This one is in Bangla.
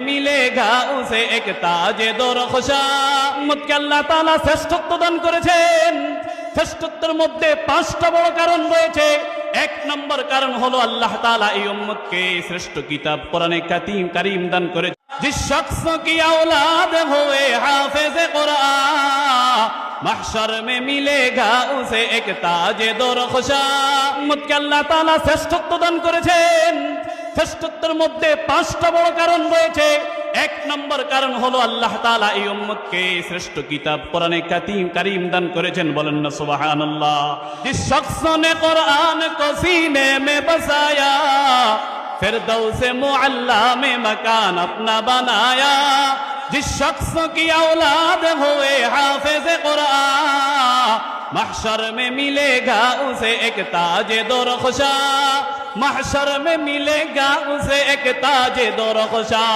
মিলেগা উসে এক তাজে দরখশা। উম্মতকে আল্লাহ তাআলা শ্রেষ্ঠত্ব দান করেছেন। শ্রেষ্ঠত্বের মধ্যে 5টা বড় কারণ রয়েছে। 1 নম্বর কারণ হলো আল্লাহ তাআলা এই উম্মতকে শ্রেষ্ঠ কিতাব কোরআনে কারীম দান করেছেন। जिस शख्स की औलाद हुए हाफिज कुरान महशर में मिलेगा उसे एक ताज दरख्शा। উম্মতকে আল্লাহ তাআলা শ্রেষ্ঠত্ব দান করেছেন। শ্রেষ্ঠত্বের মধ্যে 5টা বড় কারণ রয়েছে। 1 নম্বর কারণ হলো আল্লাহ তাআলা এই উম্মতকে শ্রেষ্ঠ কিতাব কোরআনে কারীম দান করেছেন। বলেন না সুবহানাল্লাহ। जिस शख्स ने कुरान को सीने में बसाया फिरदौस मुअल्ला में मकान अपना बनाया। जिस शख्स की औलाद हुए हाफिज कुरान महशर में मिलेगा उसे एक ताज दरख्शा। महशर में मिलेगा उसे एक ताज दरख्शा।